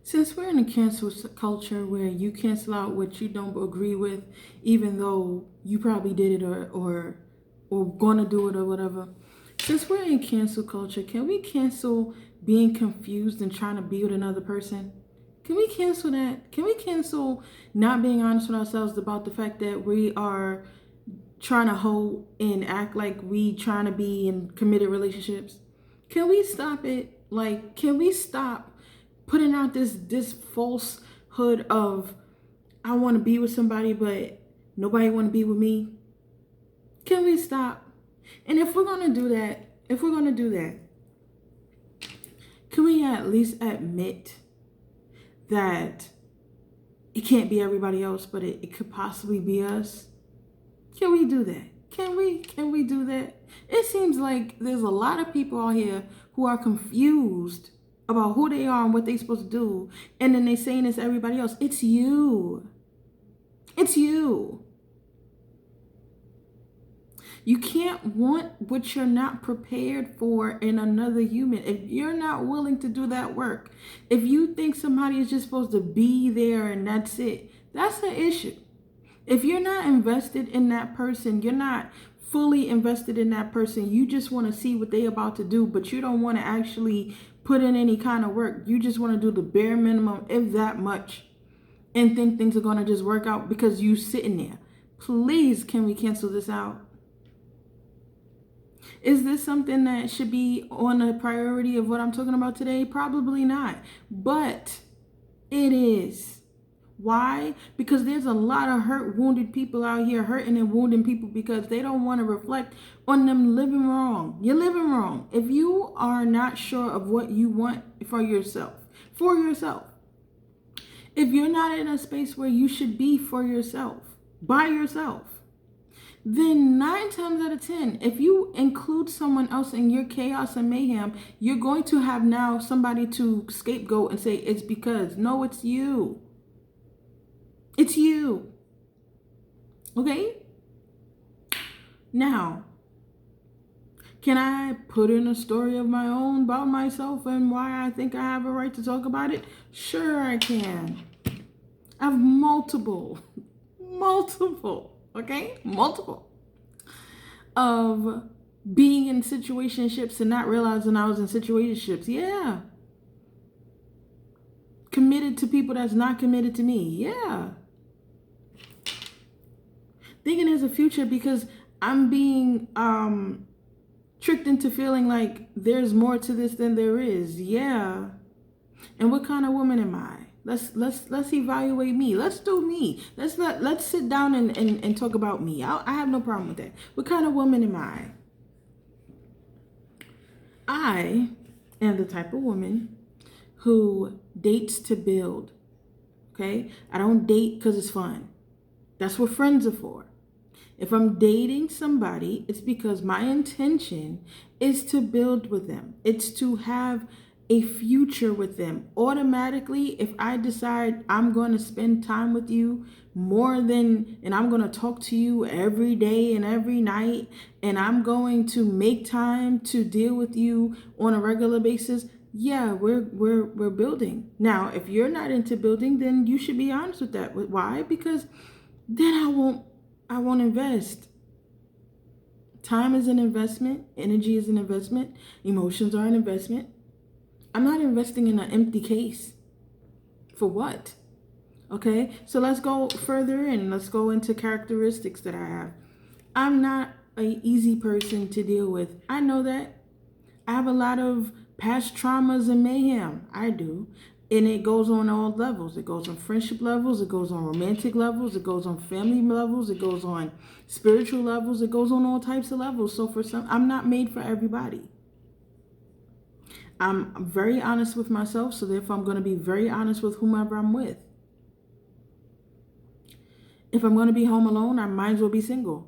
Since we're in a cancel culture where you cancel out what you don't agree with, even though you probably did it or gonna do it or whatever. Since we're in cancel culture, can we cancel being confused and trying to be with another person? Can we cancel that? Can we cancel not being honest with ourselves about the fact that we are trying to hold and act like we trying to be in committed relationships? Can we stop it? Like, can we stop putting out this falsehood of I want to be with somebody, but nobody want to be with me? Can we stop? And if we're gonna do that, can we at least admit that it can't be everybody else, but it could possibly be us? Can we do that? Can we do that? It seems like there's a lot of people out here who are confused about who they are and what they're supposed to do, and then they saying it's everybody else. It's you. It's you. You can't want what you're not prepared for in another human. If you're not willing to do that work, if you think somebody is just supposed to be there and that's it, that's the issue. If you're not invested in that person, you're not fully invested in that person, you just want to see what they're about to do, but you don't want to actually put in any kind of work. You just want to do the bare minimum, if that much, and think things are going to just work out because you sitting there. Please, can we cancel this out? Is this something that should be on the priority of what I'm talking about today? Probably not, but it is. Why? Because there's a lot of hurt, wounded people out here hurting and wounding people because they don't want to reflect on them living wrong. You're living wrong. If you are not sure of what you want for yourself, if you're not in a space where you should be for yourself, by yourself, then 9 times out of 10, if you include someone else in your chaos and mayhem, you're going to have now somebody to scapegoat and say, it's because. No, it's you. It's you. Okay? Now, can I put in a story of my own about myself and why I think I have a right to talk about it? Sure, I can. I have multiple, of being in situationships and not realizing I was in situationships. Yeah. Committed to people that's not committed to me. Yeah. Thinking there's a future because I'm being tricked into feeling like there's more to this than there is. Yeah. And what kind of woman am I? Let's evaluate me. Let's do me. Let's sit down and talk about me. I have no problem with that. What kind of woman am I? I am the type of woman who dates to build. Okay? I don't date because it's fun. That's what friends are for. If I'm dating somebody, it's because my intention is to build with them. It's to have a future with them. Automatically, if I decide I'm going to spend time with you and I'm going to talk to you every day and every night, and I'm going to make time to deal with you on a regular basis, yeah, we're building. Now, if you're not into building, then you should be honest with that. Why? Because then I won't invest. Time is an investment. Energy is an investment. Emotions are an investment. I'm not investing in an empty case. For what? Okay, so let's go further in. Let's go into characteristics that I have. I'm not an easy person to deal with. I know that. I have a lot of past traumas and mayhem. I do. And it goes on all levels. It goes on friendship levels. It goes on romantic levels. It goes on family levels. It goes on spiritual levels. It goes on all types of levels. So for some, I'm not made for everybody. I'm very honest with myself, so therefore I'm going to be very honest with whomever I'm with. If I'm going to be home alone, I might as well be single.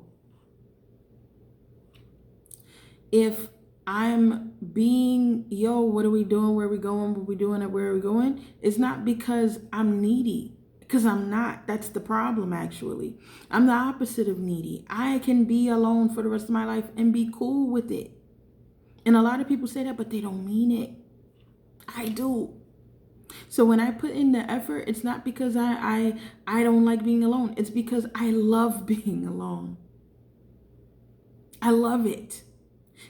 If I'm being, what are we doing? Where are we going? What are we doing? And where are we going? It's not because I'm needy, because I'm not. That's the problem, actually. I'm the opposite of needy. I can be alone for the rest of my life and be cool with it. And a lot of people say that, but they don't mean it. I do. So when I put in the effort, it's not because I don't like being alone. It's because I love being alone. I love it.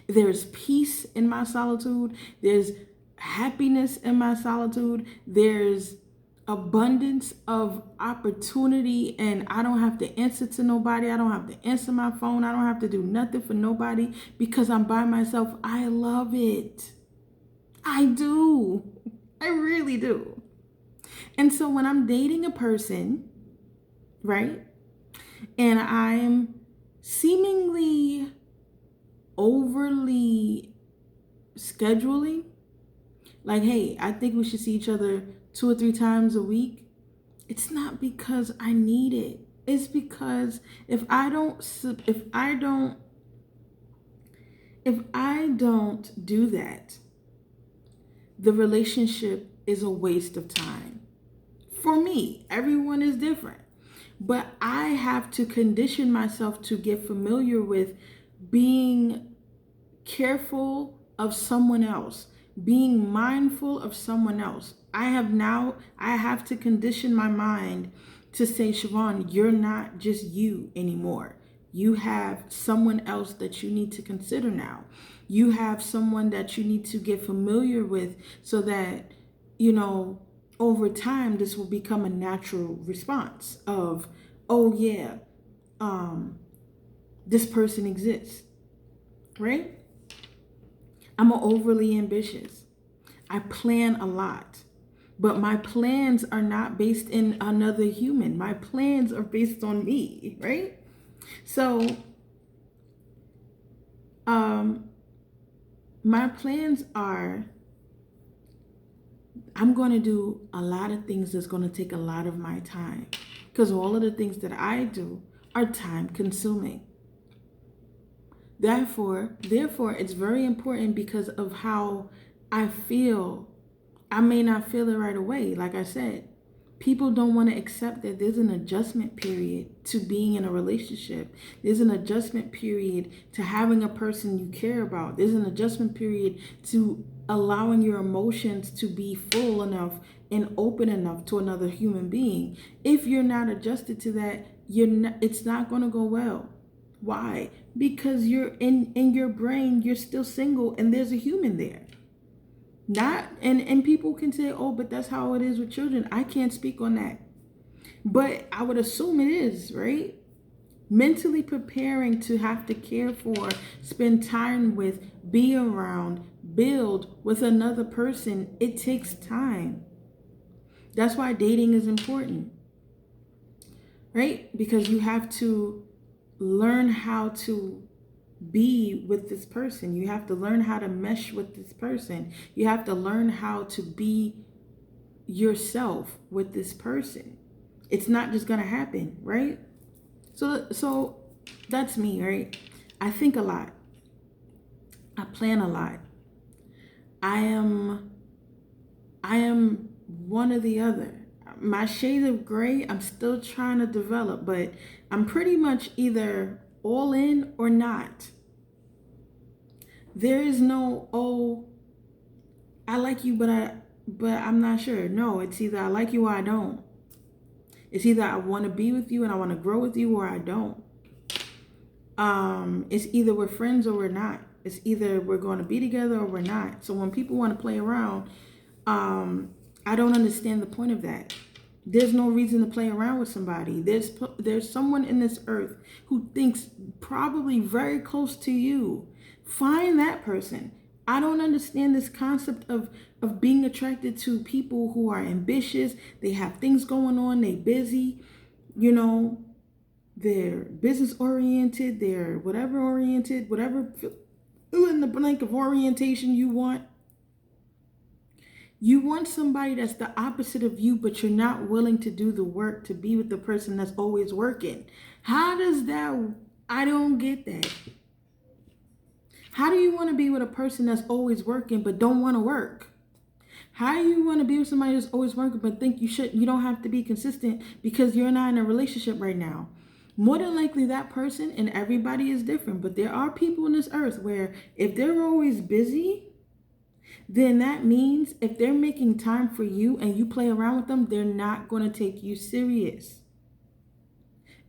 There's peace in my solitude. There's happiness in my solitude. There's abundance of opportunity, and I don't have to answer to nobody. I don't have to answer my phone. I don't have to do nothing for nobody because I'm by myself. I love it. I do. I really do. And so when I'm dating a person, right, and I'm seemingly overly scheduling, like, hey, I think we should see each other 2 or 3 times a week, it's not because I need it. It's because if I don't do that, the relationship is a waste of time. For me, everyone is different. But I have to condition myself to get familiar with being careful of someone else, being mindful of someone else. I have to condition my mind to say, Siobhan, you're not just you anymore. You have someone else that you need to consider now. You have someone that you need to get familiar with so that, over time, this will become a natural response of, oh yeah, this person exists, right? I'm overly ambitious. I plan a lot, but my plans are not based in another human. My plans are based on me, right? So, my plans are, I'm going to do a lot of things that's going to take a lot of my time, because all of the things that I do are time consuming. Therefore, it's very important because of how I feel. I may not feel it right away. Like I said, people don't want to accept that there's an adjustment period to being in a relationship. There's an adjustment period to having a person you care about. There's an adjustment period to allowing your emotions to be full enough and open enough to another human being. If you're not adjusted to that, it's not going to go well. Why? Because you're in your brain, you're still single and there's a human there. Not and people can say, oh, but that's how it is with children. I can't speak on that. But I would assume it is, right? Mentally preparing to have to care for, spend time with, be around, build with another person, it takes time. That's why dating is important, right? Because you have to learn how to be with this person. You have to learn how to mesh with this person. You have to learn how to be yourself with this person. It's not just gonna happen, right? So that's me, right? I think a lot. I plan a lot. I am one or the other. My shade of gray, I'm still trying to develop, but I'm pretty much either all in or not. There is no, oh, I like you, but I'm not sure. No, it's either I like you or I don't. It's either I want to be with you and I want to grow with you, or I don't. It's either we're friends or we're not. It's either we're going to be together or we're not. So when people want to play around, I don't understand the point of that. There's no reason to play around with somebody. There's someone in this earth who thinks probably very close to you. Find that person. I don't understand this concept of being attracted to people who are ambitious. They have things going on. They busy, they're business oriented. They're whatever oriented, whatever fill in the blank of orientation you want. You want somebody that's the opposite of you, but you're not willing to do the work to be with the person that's always working. How does that, I don't get that. How do you want to be with a person that's always working but don't want to work? How do you want to be with somebody that's always working but think you don't have to be consistent because you're not in a relationship right now? More than likely that person, and everybody is different, but there are people on this earth where if they're always busy, then that means if they're making time for you and you play around with them, they're not going to take you serious.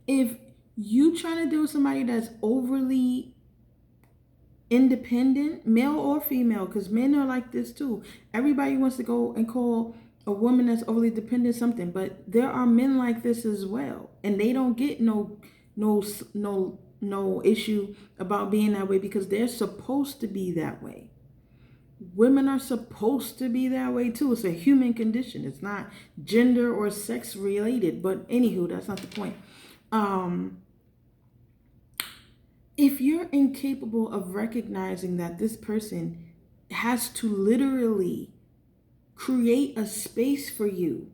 If you trying to deal with somebody that's overly independent, male or female, because men are like this too. Everybody wants to go and call a woman that's overly dependent something, but there are men like this as well, and they don't get no issue about being that way because they're supposed to be that way. Women are supposed to be that way too. It's a human condition. It's not gender or sex related. But anywho, that's not the point. If you're incapable of recognizing that this person has to literally create a space for you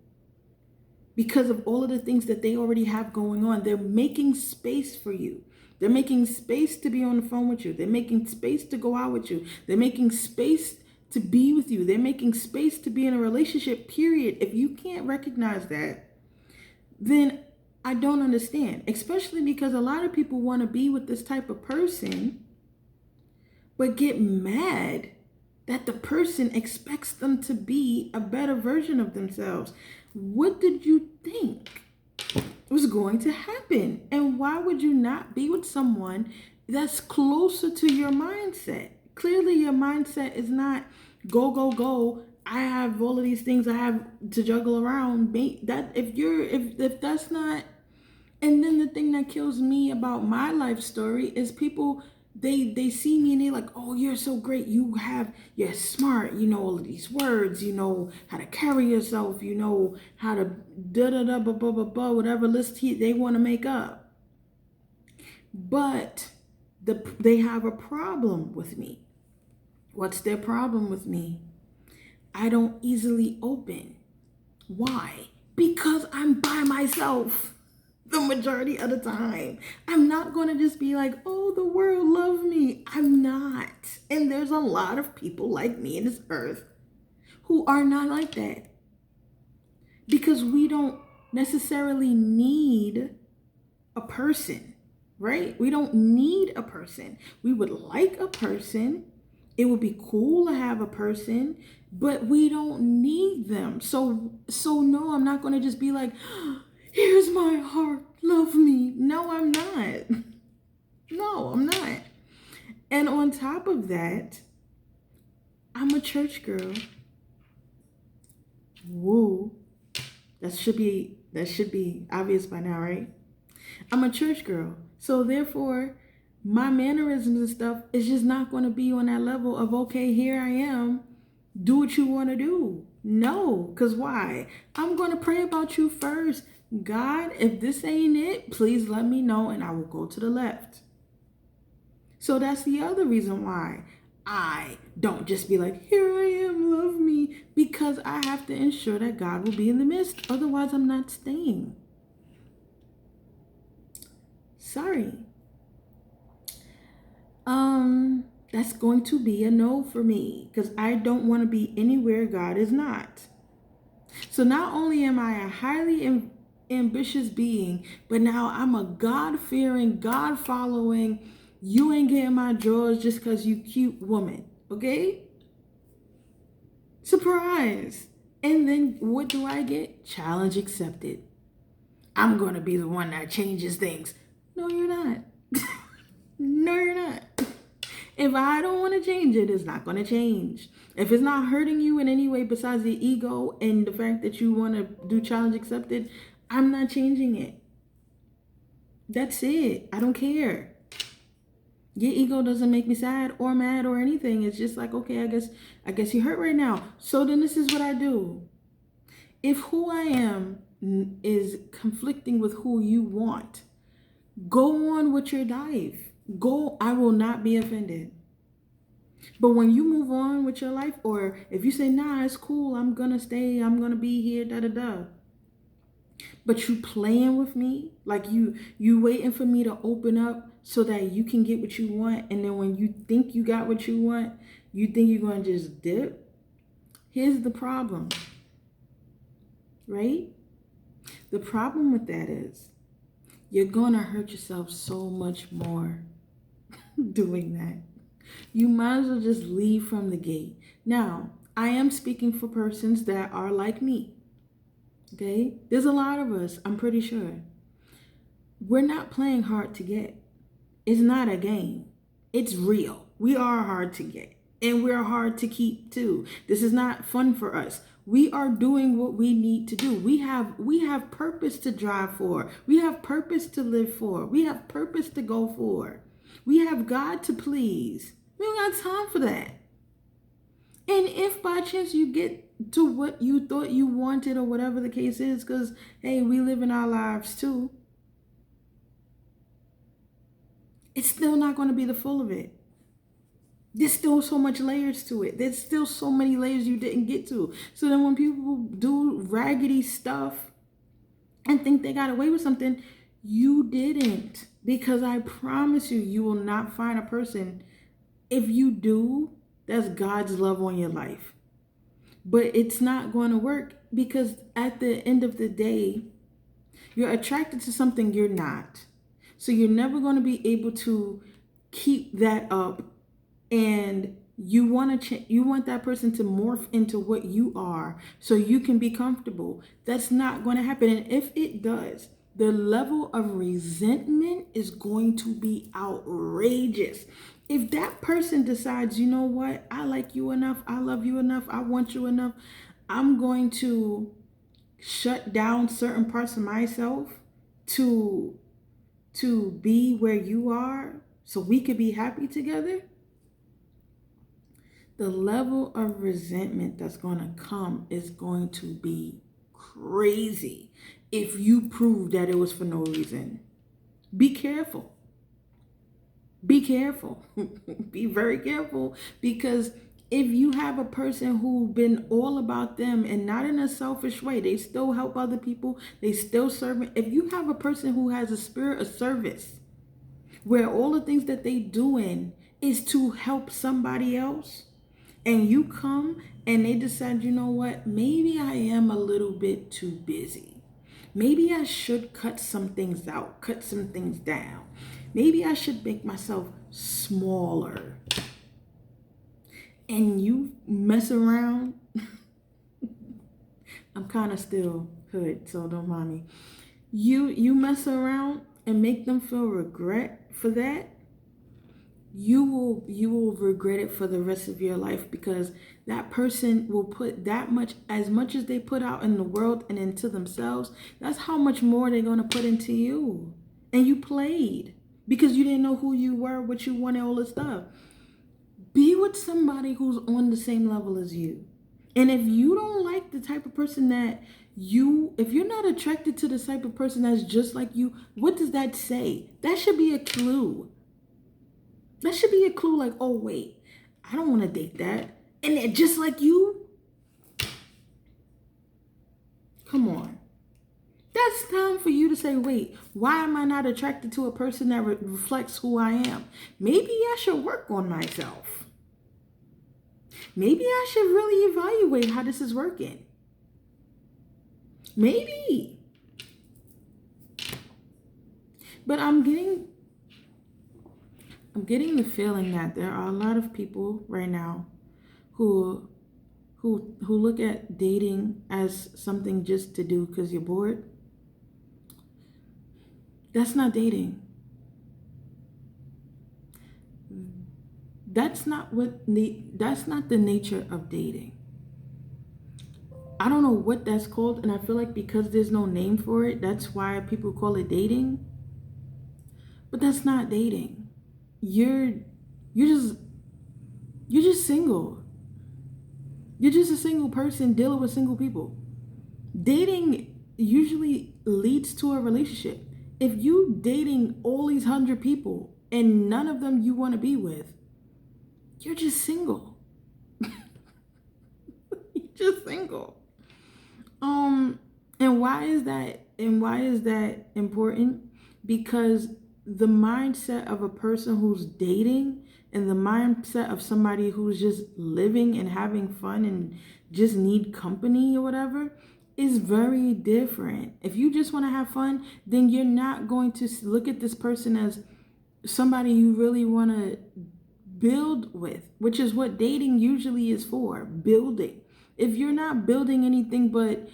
because of all of the things that they already have going on, they're making space for you. They're making space to be on the phone with you. They're making space to go out with you. They're making space to be with you. They're making space to be in a relationship, period. If you can't recognize that, then I don't understand, especially because a lot of people want to be with this type of person, but get mad that the person expects them to be a better version of themselves. What did you think was going to happen? And why would you not be with someone that's closer to your mindset? Clearly, your mindset is not go, go, go. I have all of these things I have to juggle around. That if that's not. And then the thing that kills me about my life story is people, they see me and they're like, oh, you're so great. You're smart. You know all of these words. You know how to carry yourself. You know how to da-da-da, blah, blah, blah, blah, whatever list they want to make up. But they have a problem with me. What's their problem with me? I don't easily open. Why? Because I'm by myself the majority of the time. I'm not going to just be like, oh, the world loves me. I'm not. And there's a lot of people like me in this earth who are not like that. Because we don't necessarily need a person, right? We don't need a person. We would like a person. It would be cool to have a person, but we don't need them. So no, I'm not going to just be like, here's my heart, love me. No, I'm not. No, I'm not. And on top of that, I'm a church girl. Woo. That should be obvious by now, right? I'm a church girl. So therefore, my mannerisms and stuff is just not going to be on that level of, okay, here I am, do what you want to do. No, because why? I'm going to pray about you first. God, if this ain't it, please let me know and I will go to the left. So that's the other reason why I don't just be like, here I am, love me, because I have to ensure that God will be in the midst. Otherwise, I'm not staying. Sorry. That's going to be a no for me because I don't want to be anywhere God is not. So not only am I a highly ambitious being, but now I'm a God-fearing, God-following, you ain't getting my drawers just because you cute woman, okay? Surprise. And then what do I get? Challenge accepted. I'm going to be the one that changes things. No, you're not. No, you're not. If I don't want to change it, it's not going to change. If it's not hurting you in any way besides the ego and the fact that you want to do challenge accepted, I'm not changing it. That's it. I don't care. Your ego doesn't make me sad or mad or anything. It's just like, okay, I guess you hurt right now. So then this is what I do. If who I am is conflicting with who you want, go on with your life. Go, I will not be offended. But when you move on with your life, or if you say, nah, it's cool, I'm gonna stay, I'm gonna be here, da-da-da. But you playing with me, like you waiting for me to open up so that you can get what you want, and then when you think you got what you want, you think you're gonna just dip. Here's the problem, right? The problem with that is you're gonna hurt yourself so much more doing that. You might as well just leave from the gate. Now, I am speaking for persons that are like me. Okay? There's a lot of us, I'm pretty sure. We're not playing hard to get. It's not a game. It's real. We are hard to get. And we're hard to keep too. This is not fun for us. We are doing what we need to do. We have purpose to drive for. We have purpose to live for. We have purpose to go for. We have God to please. We don't got time for that. And if by chance you get to what you thought you wanted or whatever the case is, because, hey, we live in our lives too, it's still not going to be the full of it. There's still so much layers to it. There's still so many layers you didn't get to. So then when people do raggedy stuff and think they got away with something, you didn't. Because I promise you, you will not find a person. If you do, that's God's love on your life. But it's not going to work because at the end of the day, you're attracted to something you're not. So you're never going to be able to keep that up, and you want that person to morph into what you are so you can be comfortable. That's not going to happen. And if it does, the level of resentment is going to be outrageous. If that person decides, you know what, I like you enough, I love you enough, I want you enough, I'm going to shut down certain parts of myself to be where you are so we could be happy together, the level of resentment that's going to come is going to be crazy if you prove that it was for no reason. Be careful. Be careful. Be very careful, because if you have a person who's been all about them and not in a selfish way, they still help other people, they still serve. If you have a person who has a spirit of service, where all the things that they doing is to help somebody else, and you come and they decide, you know what, maybe I am a little bit too busy. Maybe I should cut some things out, cut some things down. Maybe I should make myself smaller. And you mess around. I'm kind of still hood, so don't mind me. You mess around and make them feel regret for that. You will regret it for the rest of your life, because that person will put that much as they put out in the world and into themselves. That's how much more they're going to put into you. And you played because you didn't know who you were, what you wanted, all this stuff. Be with somebody who's on the same level as you. And if you don't like the type of person if you're not attracted to the type of person that's just like you, what does that say? That should be a clue. That should be a clue, like, oh, wait, I don't want to date that. And they're just like you? Come on. That's time for you to say, wait, why am I not attracted to a person that reflects who I am? Maybe I should work on myself. Maybe I should really evaluate how this is working. Maybe. But I'm getting the feeling that there are a lot of people right now who look at dating as something just to do because you're bored. That's not dating. That's not the nature of dating. I don't know what that's called, and I feel like because there's no name for it, that's why people call it dating. But that's not dating. You're just single. You're just a single person dealing with single people. Dating usually leads to a relationship. If you dating all these 100 people and none of them you want to be with, you're just single. You're just single. And why is that important? Because the mindset of a person who's dating and the mindset of somebody who's just living and having fun and just need company or whatever is very different. If you just want to have fun, then you're not going to look at this person as somebody you really want to build with, which is what dating usually is for, building. If you're not building anything but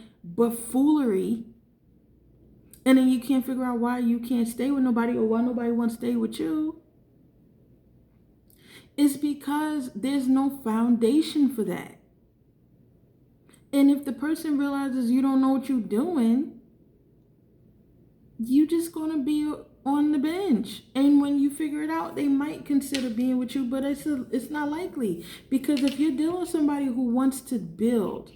foolery, and then you can't figure out why you can't stay with nobody or why nobody wants to stay with you, it's because there's no foundation for that. And if the person realizes you don't know what you're doing, you just gonna be on the bench. And when you figure it out, they might consider being with you, but it's not likely. Because if you're dealing with somebody who wants to build,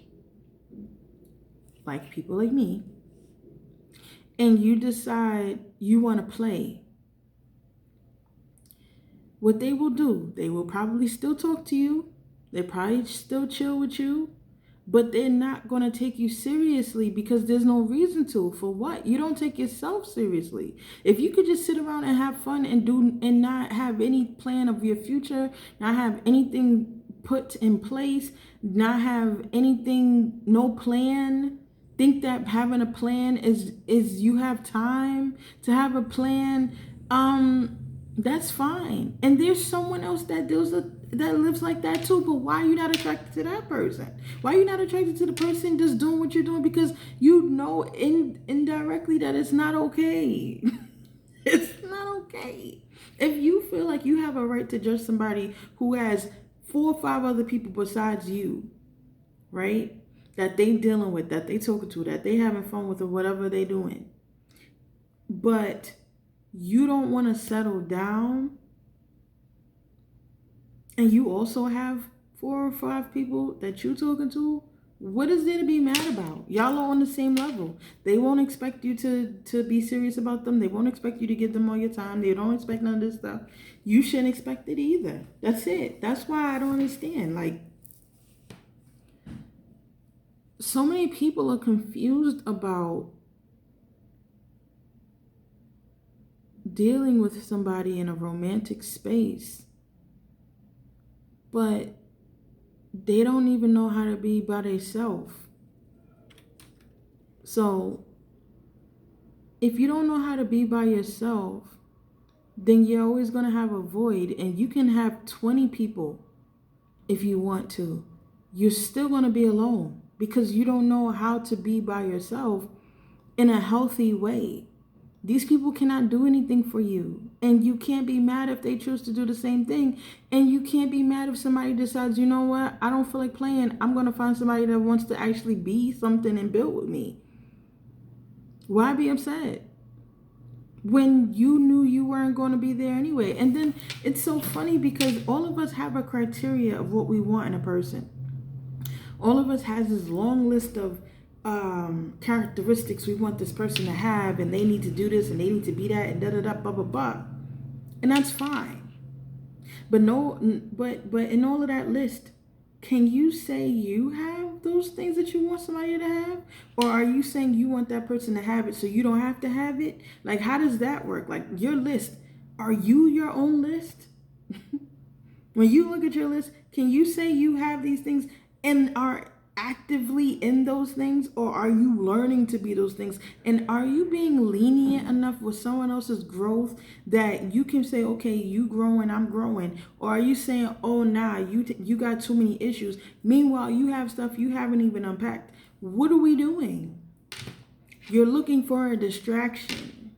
like people like me, and you decide you want to play, what they will do, they will probably still talk to you. They probably still chill with you, but they're not going to take you seriously because there's no reason to. For what? You don't take yourself seriously. If you could just sit around and have fun and not have any plan of your future, not have anything put in place, not have anything, no plan, think that having a plan is you have time to have a plan, that's fine. And there's someone else that lives like that too. But why are you not attracted to that person? Why are you not attracted to the person just doing what you're doing? Because you know indirectly that it's not okay. It's not okay. If you feel like you have a right to judge somebody who has 4 or 5 other people besides you, right, that they dealing with, that they talking to, that they having fun with, or whatever they doing, but you don't want to settle down, and you also have 4 or 5 people that you talking to, what is there to be mad about? Y'all are on the same level. They won't expect you to be serious about them. They won't expect you to give them all your time. They don't expect none of this stuff. You shouldn't expect it either. That's it. That's why I don't understand. Like, so many people are confused about dealing with somebody in a romantic space, but they don't even know how to be by themselves. So if you don't know how to be by yourself, then you're always going to have a void. And you can have 20 people if you want to. You're still going to be alone because you don't know how to be by yourself in a healthy way. These people cannot do anything for you. And you can't be mad if they choose to do the same thing. And you can't be mad if somebody decides, you know what, I don't feel like playing. I'm going to find somebody that wants to actually be something and build with me. Why be upset when you knew you weren't going to be there anyway? And then it's so funny because all of us have a criteria of what we want in a person. All of us has this long list of characteristics we want this person to have, and they need to do this and they need to be that and da-da-da, blah, blah, blah. And that's fine. But in all of that list, can you say you have those things that you want somebody to have? Or are you saying you want that person to have it so you don't have to have it? Like, how does that work? Like, your list, are you your own list? When you look at your list, can you say you have these things and are actively in those things, or are you learning to be those things? And are you being lenient enough with someone else's growth that you can say, okay, you growing, I'm growing? Or are you saying, oh nah, you got too many issues, meanwhile you have stuff you haven't even unpacked? What are we doing? You're looking for a distraction.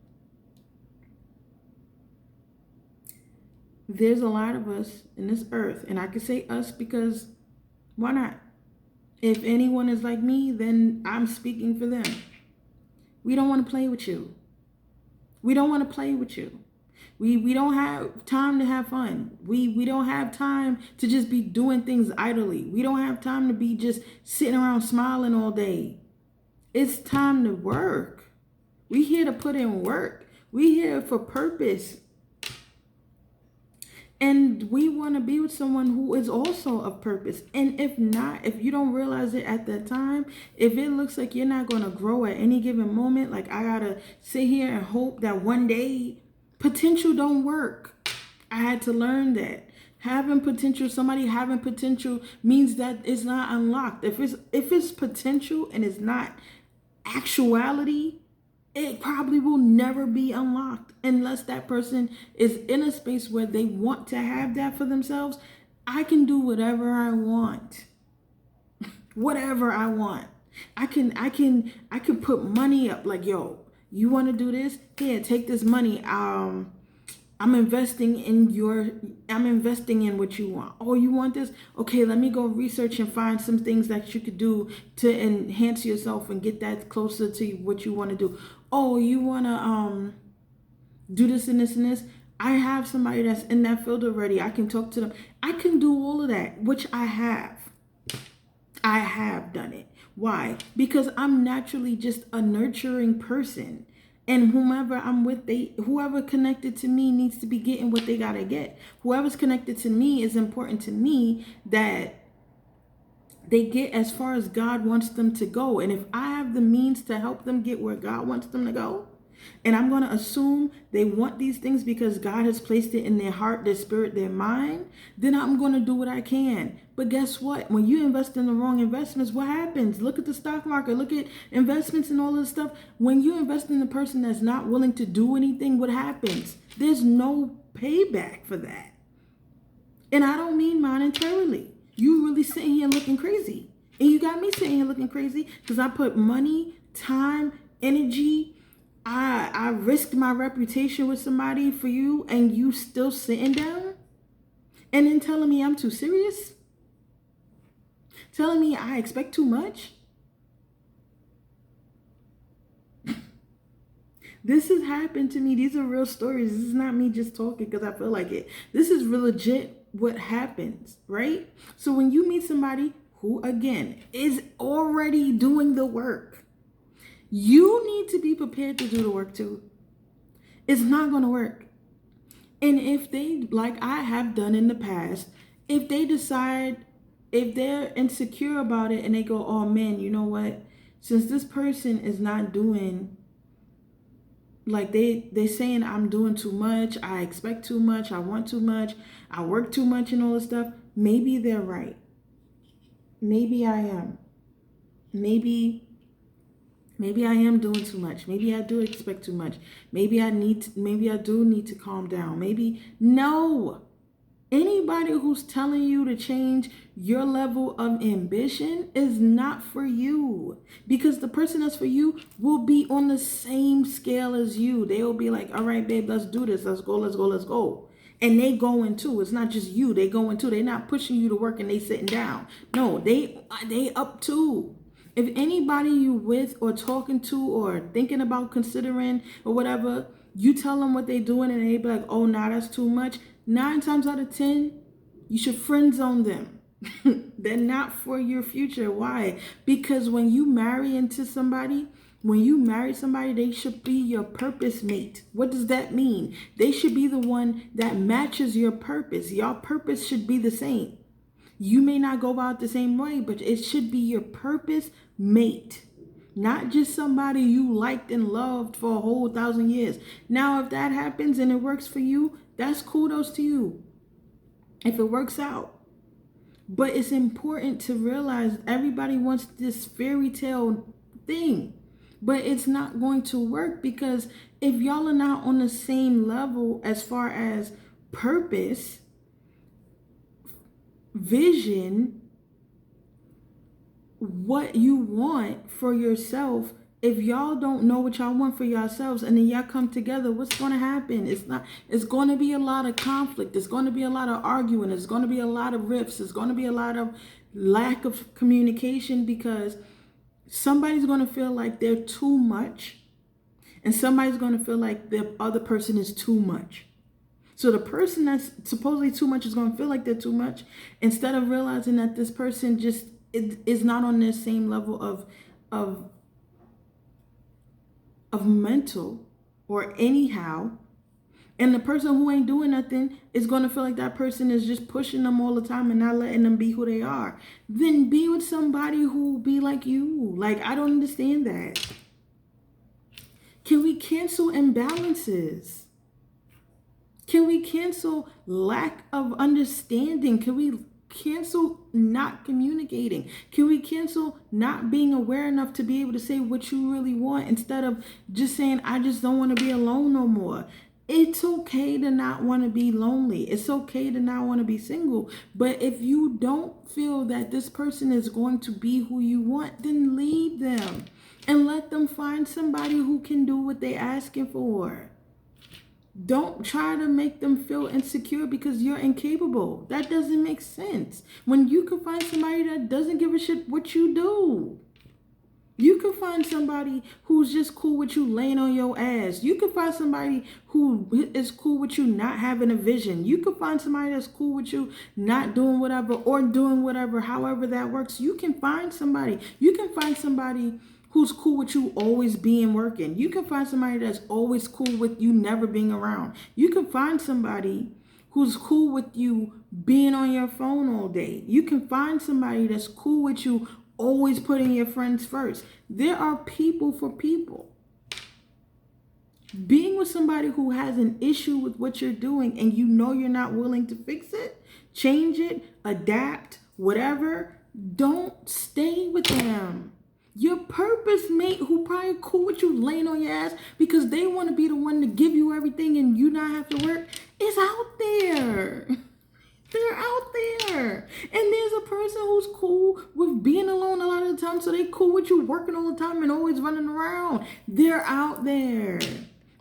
There's a lot of us in this earth, and I can say us because why not? If anyone is like me, then I'm speaking for them. We don't want to play with you. We don't want to play with you. We don't have time to have fun. We don't have time to just be doing things idly. We don't have time to be just sitting around smiling all day. It's time to work. We here to put in work. We here for purpose. And we want to be with someone who is also of purpose. And if not, if you don't realize it at that time, if it looks like you're not going to grow at any given moment, like I got to sit here and hope that one day potential don't work. I had to learn that. Having potential, somebody having potential means that it's not unlocked. If it's potential and it's not actuality, it probably will never be unlocked unless that person is in a space where they want to have that for themselves. I can do whatever I want. Whatever I want. I can put money up like, yo, you want to do this? Here, take this money. I'm investing in what you want. Oh, you want this? Okay, let me go research and find some things that you could do to enhance yourself and get that closer to what you want to do. Oh, you want to do this and this and this? I have somebody that's in that field already. I can talk to them. I can do all of that, which I have. I have done it. Why? Because I'm naturally just a nurturing person. And whomever I'm with, whoever connected to me needs to be getting what they gotta get. Whoever's connected to me is important to me that they get as far as God wants them to go. And if I have the means to help them get where God wants them to go, and I'm going to assume they want these things because God has placed it in their heart, their spirit, their mind, then I'm going to do what I can. But guess what? When you invest in the wrong investments, what happens? Look at the stock market. Look at investments and all this stuff. When you invest in the person that's not willing to do anything, what happens? There's no payback for that. And I don't mean monetarily. You really sitting here looking crazy. And you got me sitting here looking crazy because I put money, time, energy. I risked my reputation with somebody for you, and you still sitting down and then telling me I'm too serious? Telling me I expect too much? This has happened to me. These are real stories. This is not me just talking because I feel like it. This is real legit what happens, right? So when you meet somebody who, again, is already doing the work, you need to be prepared to do the work too. It's not going to work. And if they, like I have done in the past, if they decide, if they're insecure about it and they go, oh man, you know what? Since this person is not doing, like they saying I'm doing too much, I expect too much, I want too much, I work too much and all this stuff, maybe they're right. Maybe I am. Maybe I am doing too much. Maybe I do expect too much. Maybe I do need to calm down. No. Anybody who's telling you to change your level of ambition is not for you. Because the person that's for you will be on the same scale as you. They'll be like, all right, babe, let's do this. Let's go. And they going too. It's not just you. They going too. They're not pushing you to work and they sitting down. No, they up too. If anybody you with or talking to or thinking about considering or whatever, you tell them what they doing and they be like, oh, nah, that's too much. 9 times out of 10, you should friend zone them. They're not for your future. Why? Because when you marry somebody, they should be your purpose mate. What does that mean? They should be the one that matches your purpose. Your purpose should be the same. You may not go about the same way, but it should be your purpose mate, not just somebody you liked and loved for a whole 1,000 years. Now, if that happens and it works for you, that's kudos to you. If it works out. But it's important to realize everybody wants this fairy tale thing, but it's not going to work because if y'all are not on the same level as far as purpose, vision, what you want for yourself, if y'all don't know what y'all want for yourselves and then y'all come together, what's going to happen? It's going to be a lot of conflict. It's going to be a lot of arguing. It's going to be a lot of rifts. It's going to be a lot of lack of communication because somebody's going to feel like they're too much and somebody's going to feel like the other person is too much. So the person that's supposedly too much is going to feel like they're too much instead of realizing that this person just is not on their same level of mental or anyhow. And the person who ain't doing nothing is going to feel like that person is just pushing them all the time and not letting them be who they are. Then be with somebody who be like you. Like, I don't understand that. Can we cancel imbalances? Can we cancel lack of understanding? Can cancel not communicating? Can we cancel not being aware enough to be able to say what you really want instead of just saying, I just don't want to be alone no more? It's okay to not want to be lonely. It's okay to not want to be single. But if you don't feel that this person is going to be who you want, then leave them and let them find somebody who can do what they're asking for. Don't try to make them feel insecure because you're incapable. That doesn't make sense. When you can find somebody that doesn't give a shit what you do. You can find somebody who's just cool with you laying on your ass. You can find somebody who is cool with you not having a vision. You can find somebody that's cool with you not doing whatever or doing whatever, however that works. You can find somebody. You can find somebody who's cool with you always being working. You can find somebody that's always cool with you never being around. You can find somebody who's cool with you being on your phone all day. You can find somebody that's cool with you always putting your friends first. There are people for people. Being with somebody who has an issue with what you're doing and you know you're not willing to fix it, change it, adapt, whatever, don't stay with them. Your purpose mate who probably cool with you laying on your ass because they want to be the one to give you everything and you not have to work is out there. They're out there. And there's a person who's cool with being alone a lot of the time, so they cool with you working all the time and always running around. They're out there.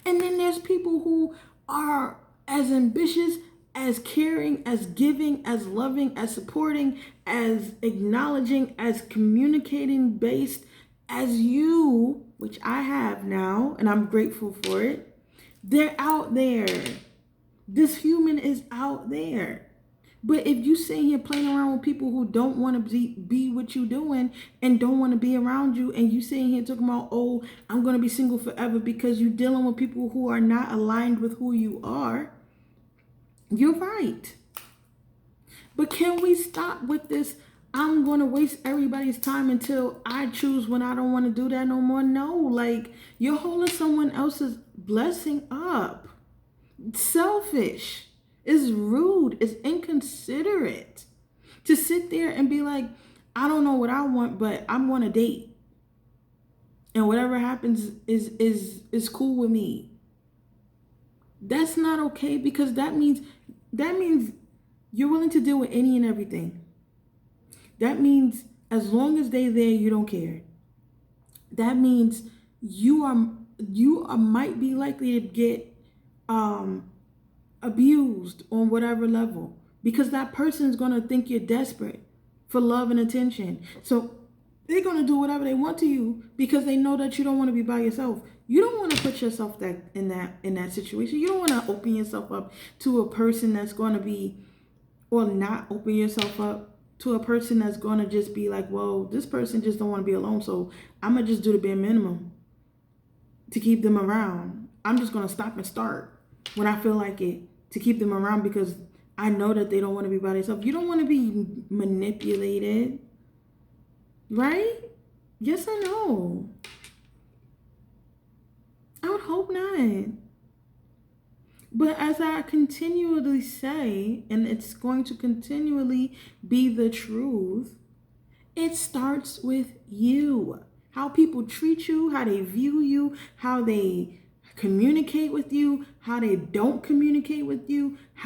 And then there's people who are as ambitious, as caring, as giving, as loving, as supporting, as acknowledging, as communicating based as you, which I have now, and I'm grateful for it. They're out there. This human is out there. But if you sit here playing around with people who don't want to be what you're doing and don't want to be around you, and you sitting here talking about, oh, I'm going to be single forever because you're dealing with people who are not aligned with who you are, you're right. But can we stop with this, I'm going to waste everybody's time until I choose when I don't want to do that no more? No, like, you're holding someone else's blessing up. It's selfish. It's rude. It's inconsiderate to sit there and be like, I don't know what I want, but I'm going to date. And whatever happens is cool with me. That's not okay, because that means you're willing to deal with any and everything. That means as long as they're there, you don't care. That means you are might be likely to get abused on whatever level, because that person's going to think you're desperate for love and attention. So they're going to do whatever they want to you because they know that you don't want to be by yourself. You don't want to put yourself in that situation. You don't want to open yourself up to a person that's going to be, or not open yourself up to a person that's going to just be like, well, this person just don't want to be alone, so I'm going to just do the bare minimum to keep them around. I'm just going to stop and start when I feel like it to keep them around because I know that they don't want to be by themselves. You don't want to be manipulated, right? Yes or no? I would hope not. But as I continually say, and it's going to continually be the truth, it starts with you. How people treat you, how they view you, how they communicate with you, how they don't communicate with you, how